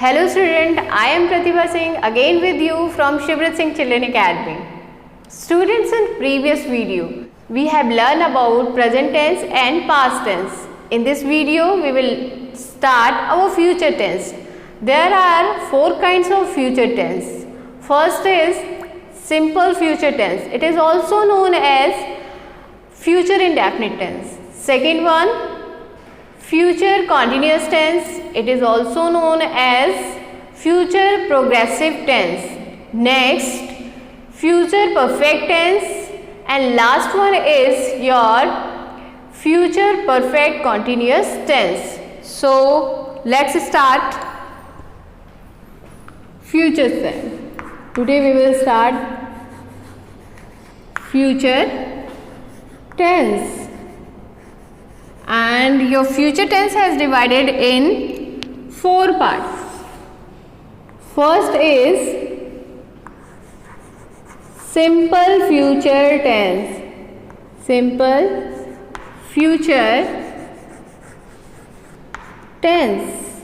Hello student, I am Pratibha Singh again with you from Shivrit Singh Children Academy. Students, in previous video we have learned about present tense and past tense. In this video we will start our future tense. There are four kinds of future tense. First is simple future tense. It is also known as future indefinite tense. Second one, future continuous tense. It is also known as future progressive tense. Next, future perfect tense, and last one is your future perfect continuous tense. So let's start future tense. Today we will start future tense, and your future tense has divided in four parts. First is simple future tense. Simple future tense.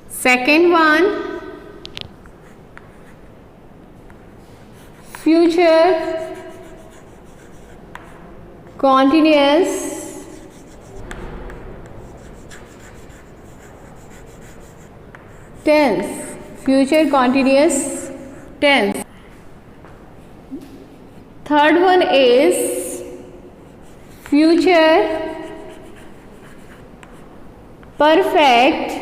Second one, future continuous tense. Future continuous tense. Third one is future perfect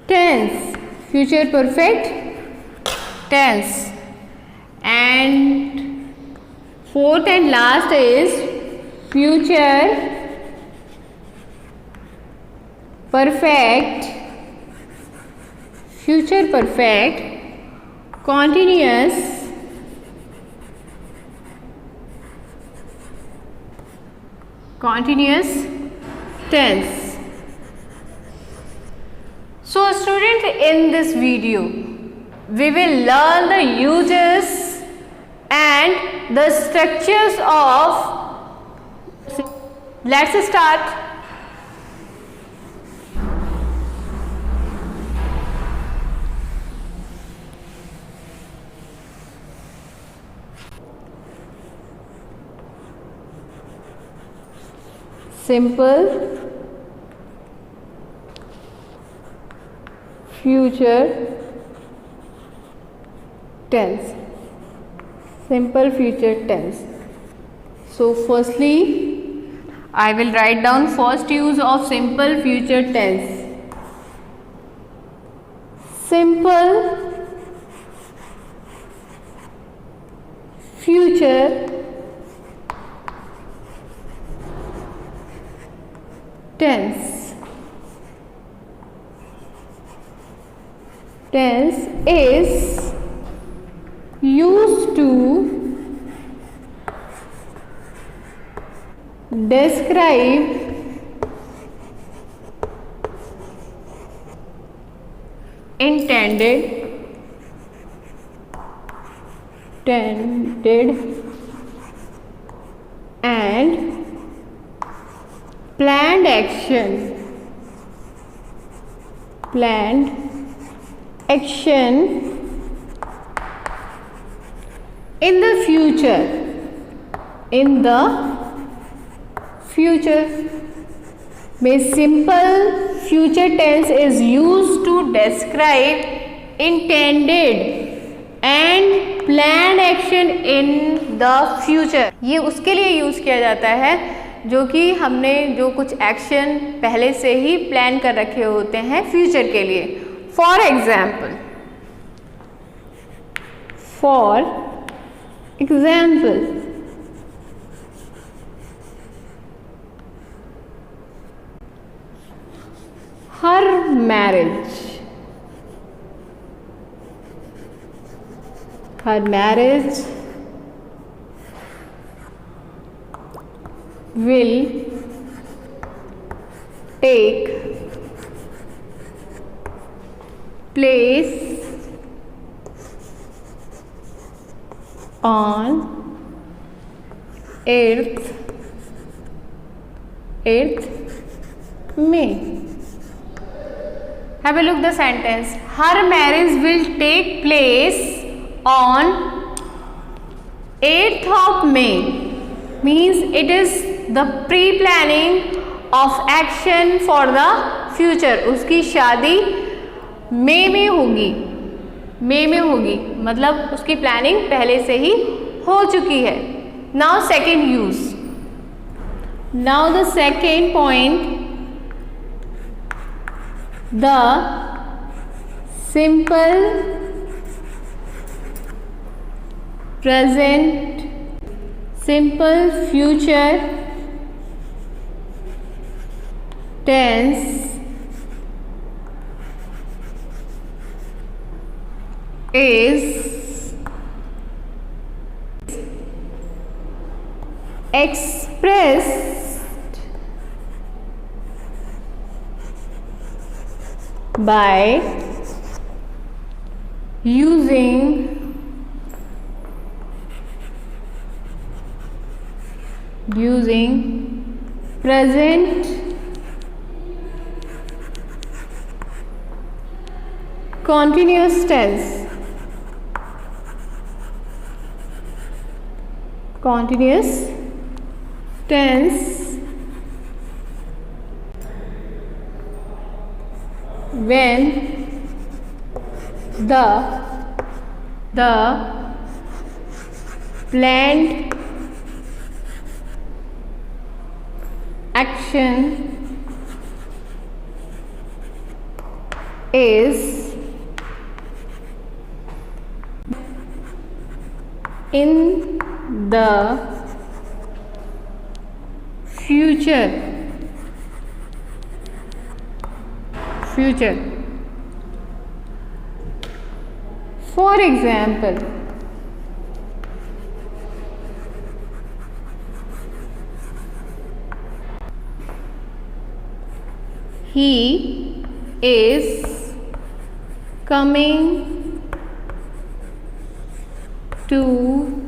tense. Future perfect tense. And fourth and last is future perfect continuous tense. So student, in this video we will learn the uses and the structures of. Let's start. Simple future tense. Simple future tense. So firstly I will write down first use of simple future tense. Simple future tense. Tense is used to describe intended and planned action in the future. Means simple future tense is used to describe intended and planned action in the future. ये उसके लिए use किया जाता है जो कि हमने जो कुछ एक्शन पहले से ही प्लान कर रखे होते हैं फ्यूचर के लिए. For example her marriage will take place on earth 8th May. Have a look the sentence. Her marriage will take place on 8th of May. Means it is the pre-planning of action for the future. उसकी शादी मई में होगी, मई में होगी, मतलब उसकी planning पहले से ही हो चुकी है. Now second use. Now the second point. The simple present, simple future tense is expressed by using present continuous tense, when the planned action is in the future. For example, he is coming to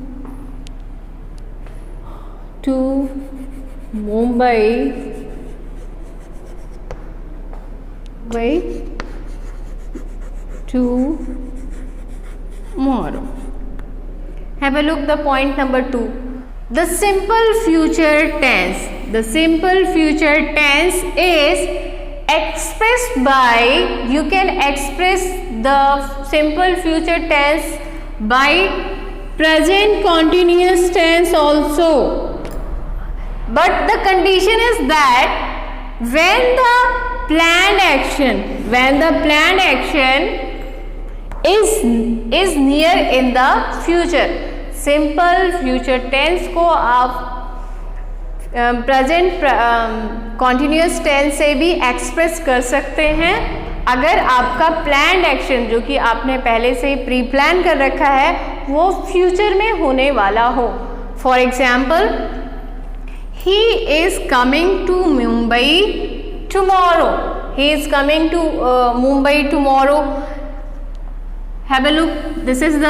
Mumbai tomorrow. Have a look the point number 2. The simple future tense. The simple future tense is expressed by, you can express the simple future tense by present continuous tense also. But the condition is that when the planned action is near in the future. Simple future tense को आप present continuous tense से भी express कर सकते हैं अगर आपका planned action जो कि आपने पहले से ही प्री प्लान कर रखा है वो फ्यूचर में होने वाला हो. For example, he is coming to Mumbai tomorrow. He is coming to Mumbai tomorrow. Have a look. This is the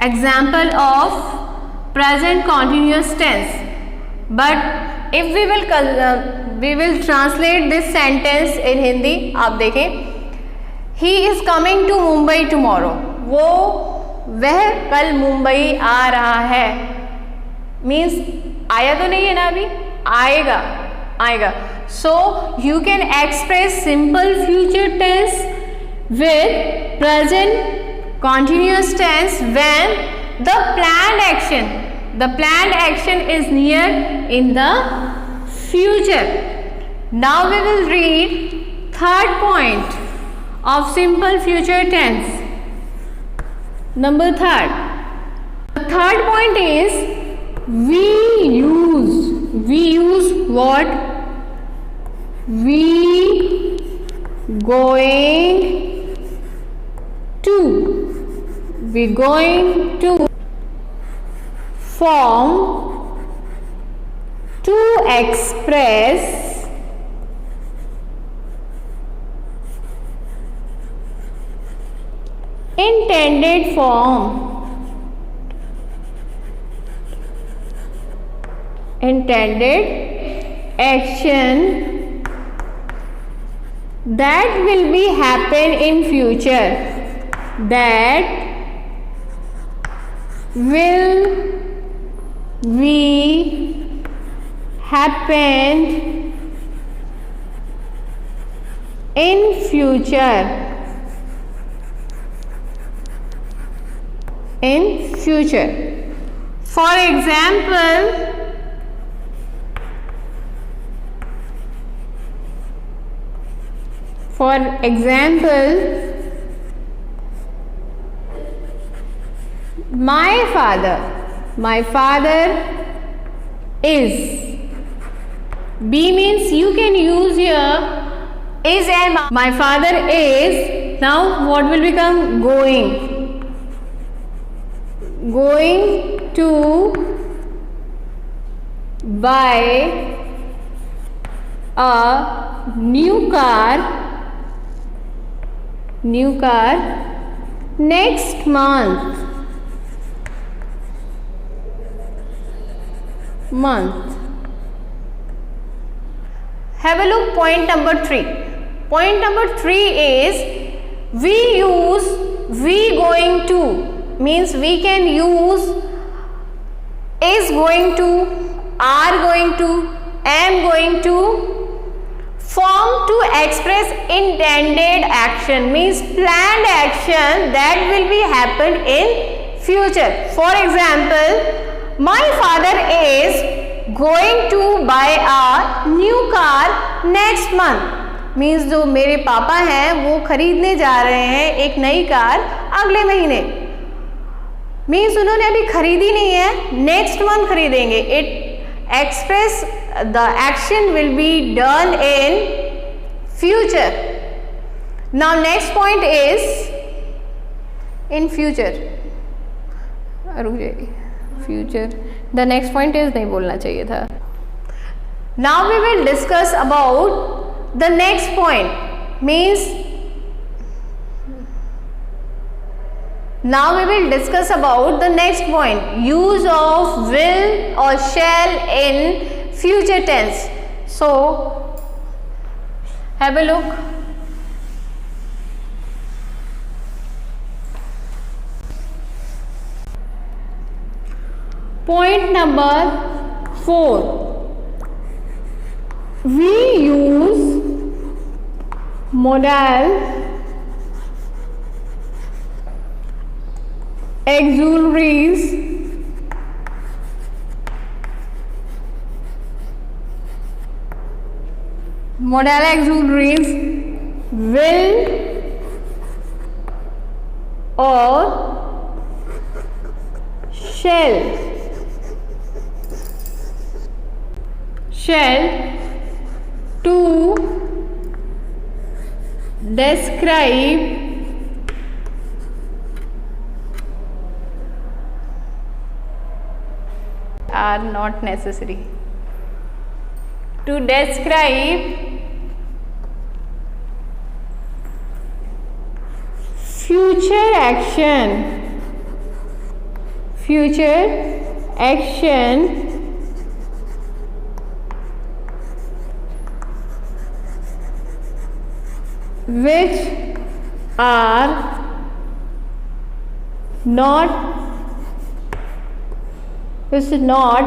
example of present continuous tense. But if we will translate this sentence in Hindi, आप देखें, he is coming to Mumbai tomorrow. वह कल मुंबई आ रहा है. Means आया तो नहीं है ना, अभी आएगा. So you can express simple future tense with present continuous tense when the planned action is near in the future. Now we will read third point of simple future tense. Number third. The third point is we use what? We going to form to express intended form. action that will be happen in future, that will be happened in future. In future. For example, my father is. B means you can use here is and my father is. Now what will become? Going to buy a new car next month. Have a look point number 3. Point number 3 is we use we going to, means we can use is going to, are going to, am going to form to express intended action, means planned action that will be happen in future. For example, my father is going to buy a new car next month, means जो मेरे पापा हैं वो खरीदने जा रहे हैं एक नई कार अगले महीने, मीन्स उन्होंने अभी खरीदी नहीं है, नेक्स्ट मंथ खरीदेंगे. It express the action will be done in future. Now next point is in future. रुक जाइए, future the next point is नहीं बोलना चाहिए था. Now we will discuss about the next point, means now we will discuss about the next point, use of will or shall in future tense. So have a look. Point number 4, we use modal auxiliaries will or shall to describe are not necessary. To describe future action which are not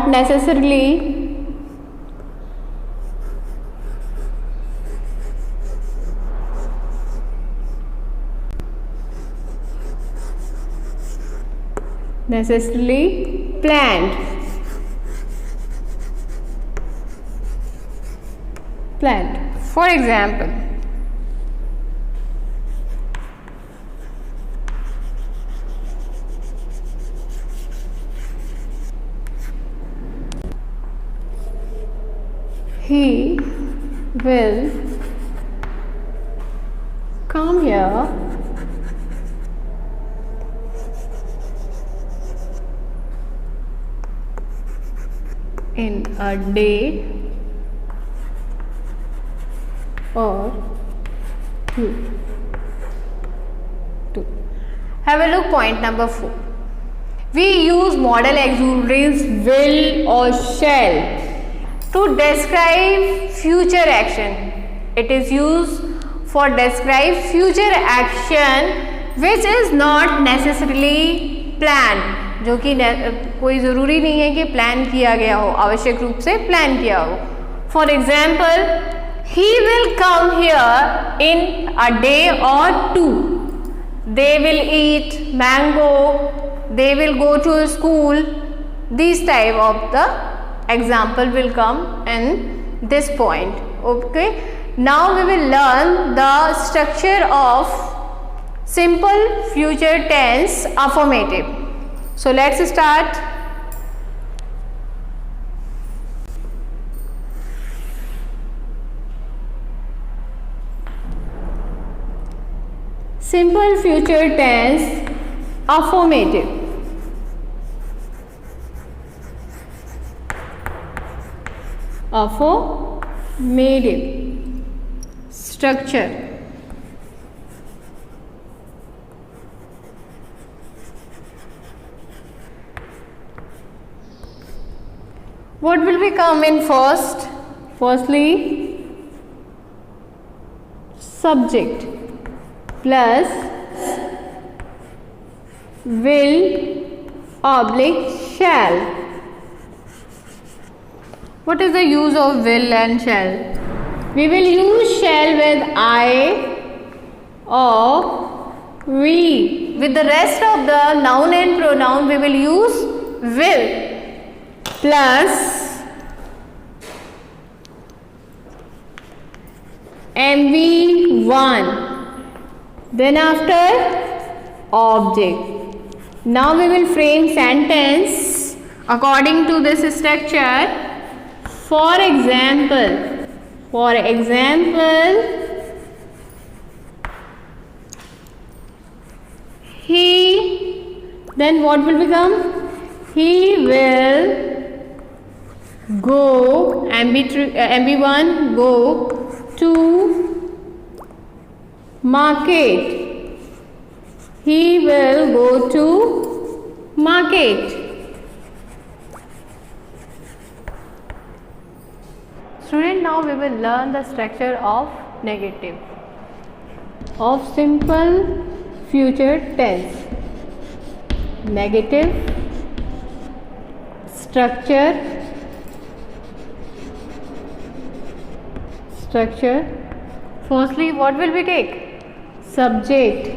necessarily planned. For example, he will come here in a day or two. Have a look point number 4. We use modal auxiliaries will or shall to describe future action. It is used for describe future action which is not necessarily planned, जो कि कोई ज़रूरी नहीं है कि plan किया गया हो, आवश्यक रूप से प्लान किया हो. For example, he will come here in a day or two. They will eat mango, they will go to school. These type of the example will come in this point. Okay, now we will learn the structure of simple future tense affirmative. So let's start. Simple future tense affirmative. Affirmative structure. What will we come in first? Firstly, subject plus will oblique shall. What is the use of will and shall? We will use shall with I or we. With the rest of the noun and pronoun we will use will plus MV1. Then after object. Now we will frame sentence according to this structure. For example, he, then what will become? He will go, MB1, go to market. He will go to market. Student, now we will learn the structure of negative of simple future tense. Negative structure. Firstly, what will we take? Subject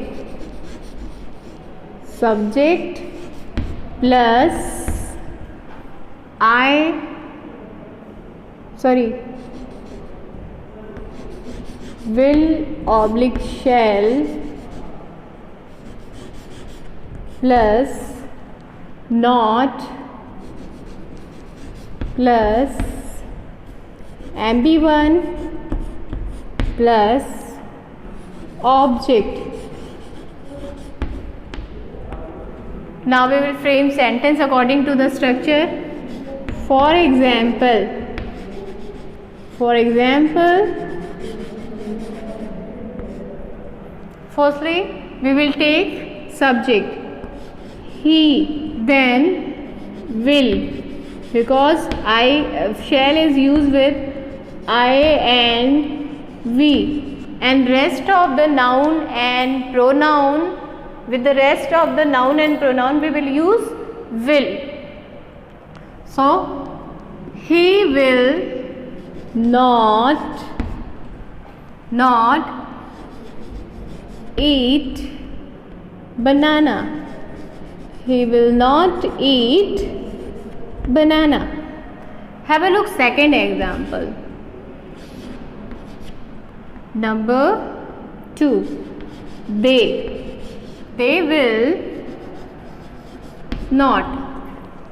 plus will oblique shall plus not plus MB1 plus object. Now we will frame sentence according to the structure. For example, firstly we will take subject he, then will, because shall is used with I and we, and rest of the noun and pronoun, with the rest of the noun and pronoun we will use will. So he will not eat banana. He will not eat banana. Have a look second example. Number 2. They will not.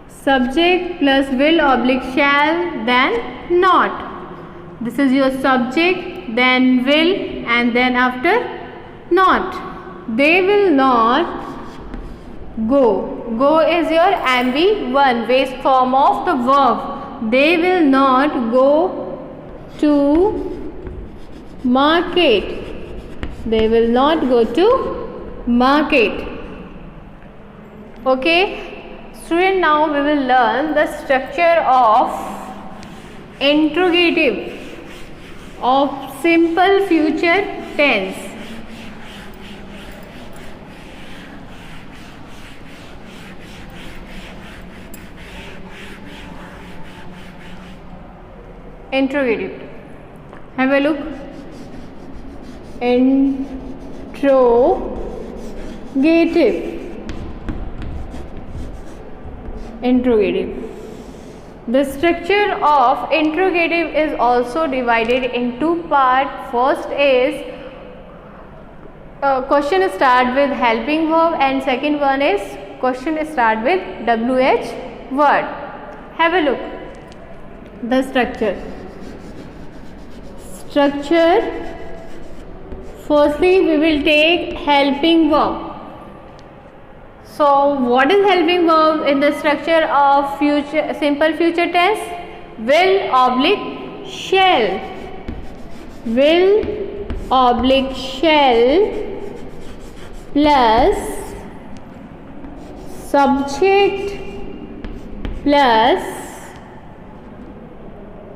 Subject plus will oblique shall, then not. This is your subject, then will, and then after not. They will not go. Go is your MV1, base form of the verb. They will not go to market. They will not go to market. Okay. Student, now we will learn the structure of interrogative of simple future tense. Interrogative. Have a look. Interrogative. Interrogative. The structure of interrogative is also divided in two parts. First is question start with helping verb, and second one is question start with WH word. Have a look. The structure. Firstly, we will take helping verb. So, what is helping verb in the structure of simple future tense? Will oblique shall. Will oblique shall plus subject plus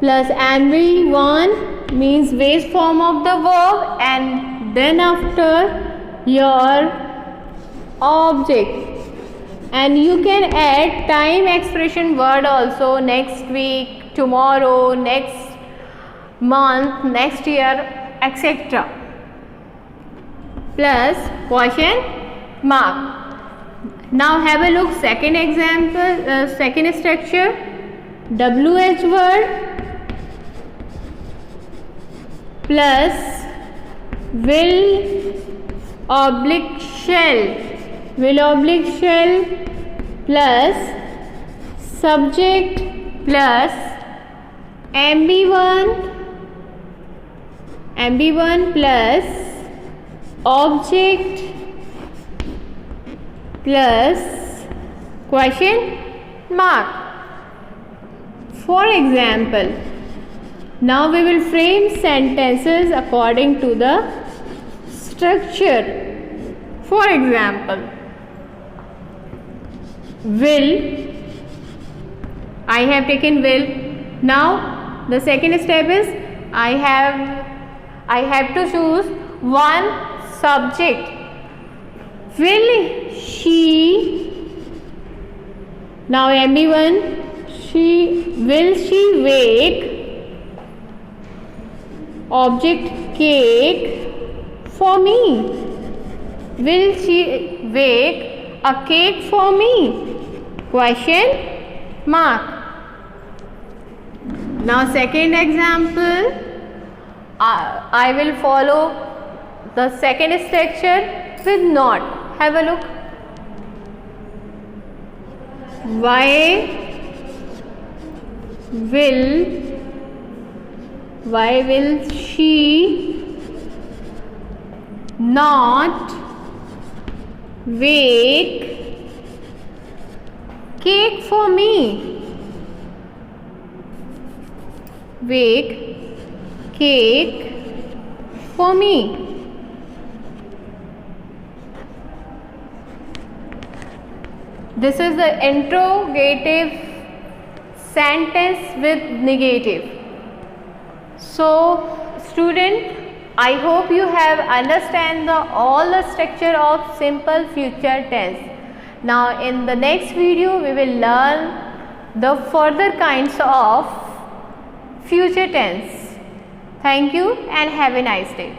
MV1 means base form of the verb, and then after your object, and you can add time expression word also, next week, tomorrow, next month, next year, etc. plus question mark. Now have a look. Second example, second structure, WH word plus will oblique shall. Will oblique shall plus subject plus MB1 plus object plus question mark. For example, now we will frame sentences according to the structure. For example, will, I have taken will. Now the second step is I have to choose one subject. Will she, now MB1, will she bake object cake for me? Will she bake a cake for me? Question mark. Now second example, I will follow the second structure with not. Have a look. Why will she not bake cake for me? Bake cake for me. This is the interrogative sentence with negative. So student, I hope you have understand all the structure of simple future tense. Now in the next video we will learn the further kinds of future tense. Thank you and have a nice day.